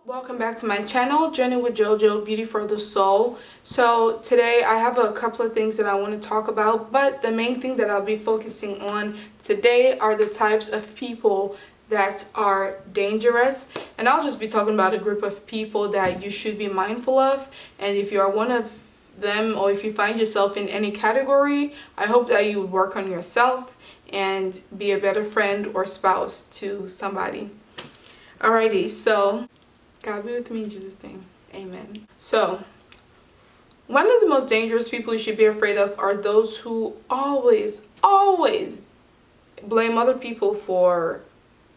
Welcome back to my channel, Journey with JoJo, Beauty for the Soul. So today I have a couple of things that I want to talk about, but the main thing that I'll be focusing on today are the types of people that are dangerous. And I'll just be talking about a group of people that you should be mindful of. And if you are one of them, or if you find yourself in any category, I hope that you would work on yourself and be a better friend or spouse to somebody. Alrighty, so God be with me in Jesus' name. Amen. So, one of the most dangerous people you should be afraid of are those who always blame other people for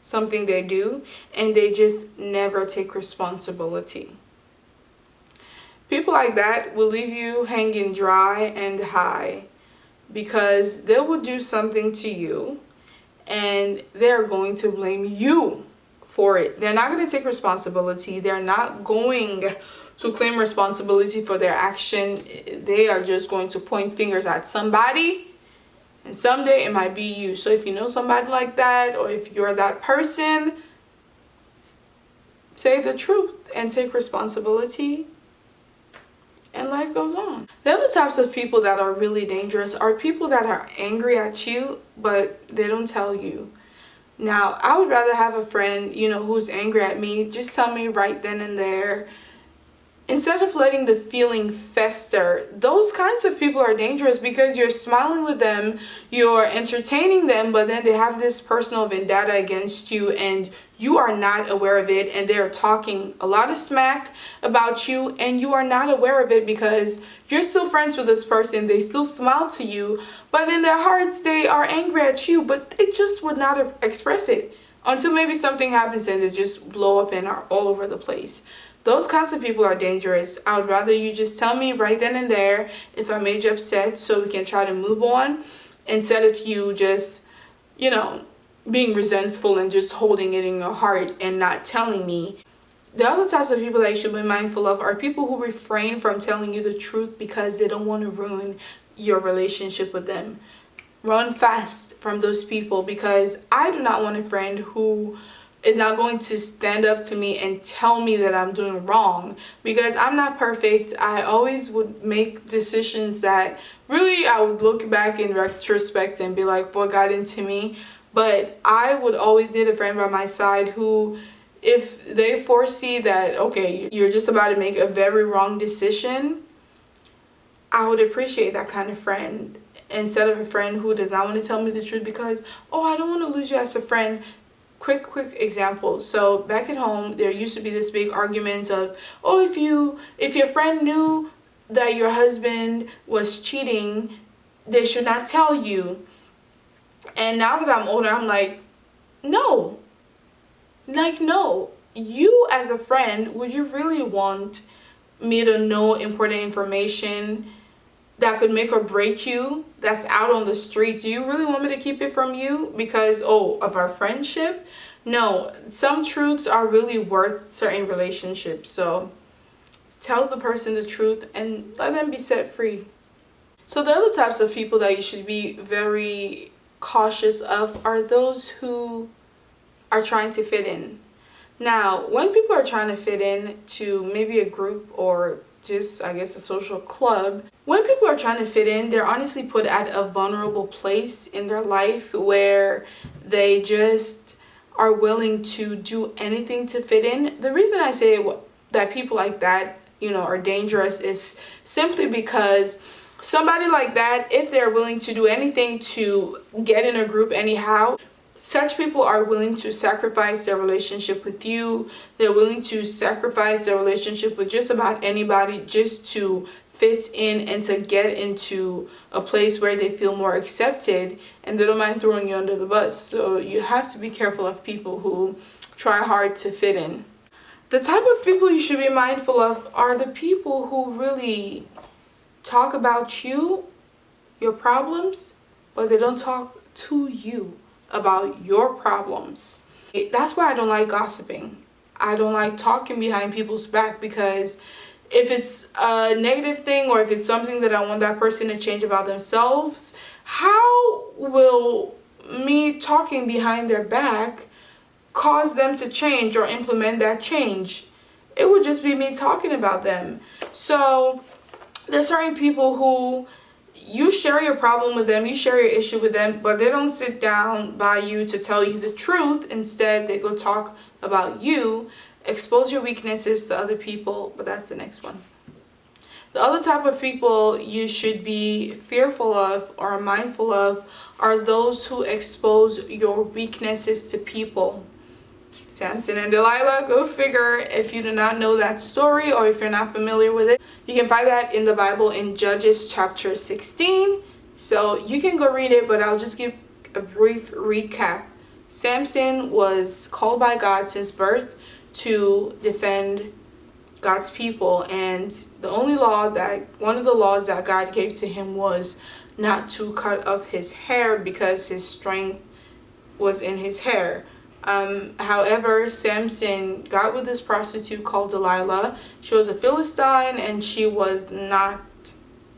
something they do, and they just never take responsibility. People like that will leave you hanging dry and high because they will do something to you and they're going to blame you for it. They're not going to take responsibility. They're not going to claim responsibility for their action. They are just going to point fingers at somebody, and someday it might be you. So if you know somebody like that, or if you're that person, say the truth and take responsibility, and life goes on. The other types of people that are really dangerous are people that are angry at you, but they don't tell you. Now, I would rather have a friend, who's angry at me, just tell me right then and there, instead of letting the feeling fester. Those kinds of people are dangerous because you're smiling with them, you're entertaining them, but then they have this personal vendetta against you and you are not aware of it, and they're talking a lot of smack about you and you are not aware of it because you're still friends with this person. They still smile to you, but in their hearts they are angry at you, but they just would not express it until maybe something happens and they just blow up and are all over the place. Those kinds of people are dangerous. I would rather you just tell me right then and there if I made you upset so we can try to move on, instead of you just, being resentful and just holding it in your heart and not telling me. The other types of people that you should be mindful of are people who refrain from telling you the truth because they don't want to ruin your relationship with them. Run fast from those people, because I do not want a friend who is not going to stand up to me and tell me that I'm doing wrong, because I'm not perfect. I always would make decisions that really I would look back in retrospect and be like, what got into me? But I would always need a friend by my side who, if they foresee that, okay, you're just about to make a very wrong decision, I would appreciate that kind of friend instead of a friend who does not want to tell me the truth because, I don't want to lose you as a friend. Quick example. So back at home, there used to be this big argument of, if your friend knew that your husband was cheating, they should not tell you. And now that I'm older, I'm like, no. No. You as a friend, would you really want me to know important information that could make or break you, that's out on the streets? Do you really want me to keep it from you because, of our friendship? No, some truths are really worth certain relationships. So tell the person the truth and let them be set free. So the other types of people that you should be very cautious of are those who are trying to fit in. Now, when people are trying to fit in to maybe a group or just, I guess, a social club, when people are trying to fit in, they're honestly put at a vulnerable place in their life where they just are willing to do anything to fit in. The reason I say that people like that, are dangerous is simply because somebody like that, if they're willing to do anything to get in a group anyhow, such people are willing to sacrifice their relationship with you. They're willing to sacrifice their relationship with just about anybody just to fit in and to get into a place where they feel more accepted, and they don't mind throwing you under the bus. So you have to be careful of people who try hard to fit in. The type of people you should be mindful of are the people who really talk about you, your problems, but they don't talk to you about your problems. That's why I don't like gossiping. I don't like talking behind people's back, because if it's a negative thing or if it's something that I want that person to change about themselves, how will me talking behind their back cause them to change or implement that change? it would just be me talking about them. So there's certain people who you share your problem with them, you share your issue with them, but they don't sit down by you to tell you the truth. Instead, they go talk about you, expose your weaknesses to other people, but that's the next one. The other type of people you should be fearful of or mindful of are those who expose your weaknesses to people. Samson and Delilah, go figure. If you do not know that story or if you're not familiar with it, you can find that in the Bible in Judges chapter 16. So you can go read it, but I'll just give a brief recap. Samson was called by God since birth to defend God's people, and one of the laws that God gave to him was not to cut off his hair because his strength was in his hair. However, Samson got with this prostitute called Delilah. She was a Philistine and she was not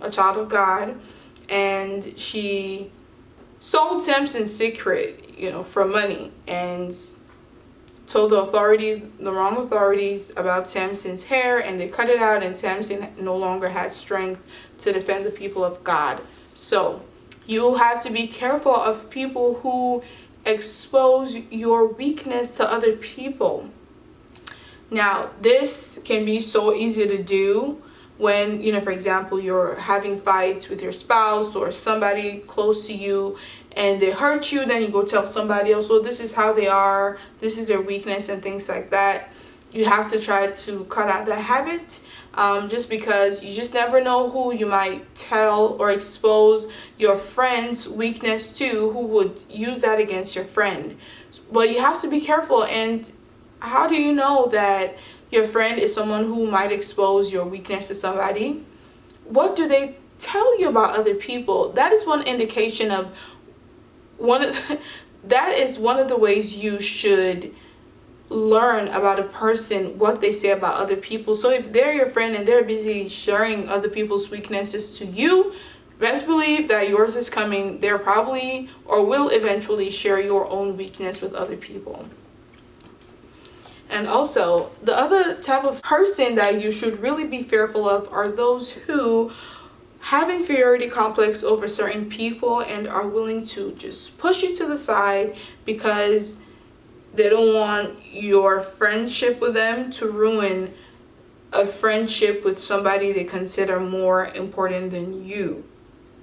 a child of God, and she sold Samson's secret, for money, and told the wrong authorities about Samson's hair, and they cut it out, and Samson no longer had strength to defend the people of God. So you have to be careful of people who expose your weakness to other people. Now, this can be so easy to do when, for example, you're having fights with your spouse or somebody close to you, and they hurt you, then you go tell somebody else, this is how they are, this is their weakness, and things like that. You have to try to cut out that habit, just because you just never know who you might tell or expose your friend's weakness to, who would use that against your friend. But you have to be careful. And how do you know that your friend is someone who might expose your weakness to somebody? What do they tell you about other people? That is one indication of that is one of the ways you should learn about a person, what they say about other people. So if they're your friend and they're busy sharing other people's weaknesses to you, best believe that yours is coming. They're probably or will eventually share your own weakness with other people. And also, the other type of person that you should really be fearful of are those who have inferiority complex over certain people and are willing to just push you to the side because they don't want your friendship with them to ruin a friendship with somebody they consider more important than you.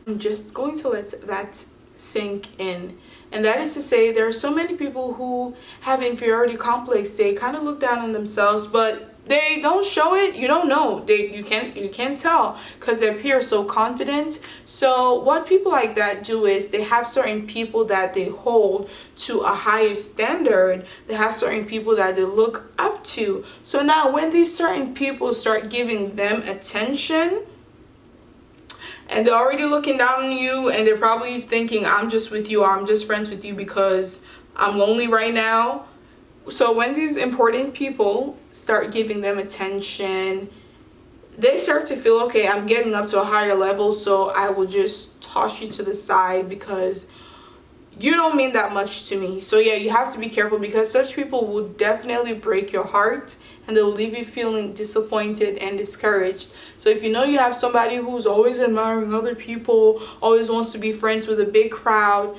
I'm just going to let that sink in. And that is to say, there are so many people who have inferiority complex. They kind of look down on themselves, but they don't show it. You don't know. You can't tell because they appear so confident. So what people like that do is they have certain people that they hold to a higher standard. They have certain people that they look up to. So now when these certain people start giving them attention, and they're already looking down on you, and they're probably thinking, I'm just with you, or I'm just friends with you because I'm lonely right now. So when these important people start giving them attention, they start to feel, okay, I'm getting up to a higher level, so I will just toss you to the side because you don't mean that much to me. So yeah, you have to be careful because such people will definitely break your heart and they'll leave you feeling disappointed and discouraged. So if you know you have somebody who's always admiring other people, always wants to be friends with a big crowd,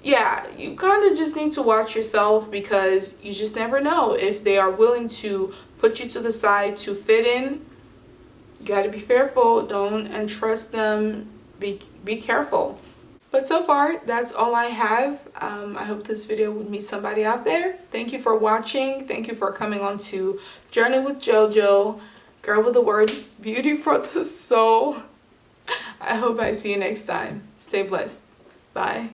yeah, you kind of just need to watch yourself because you just never know if they are willing to put you to the side to fit in. You got to be fearful. Don't entrust them. Be careful. But so far, that's all I have. I hope this video would meet somebody out there. Thank you for watching. Thank you for coming on to Journey with JoJo, girl with the word, beauty for the soul. I hope I see you next time. Stay blessed. Bye.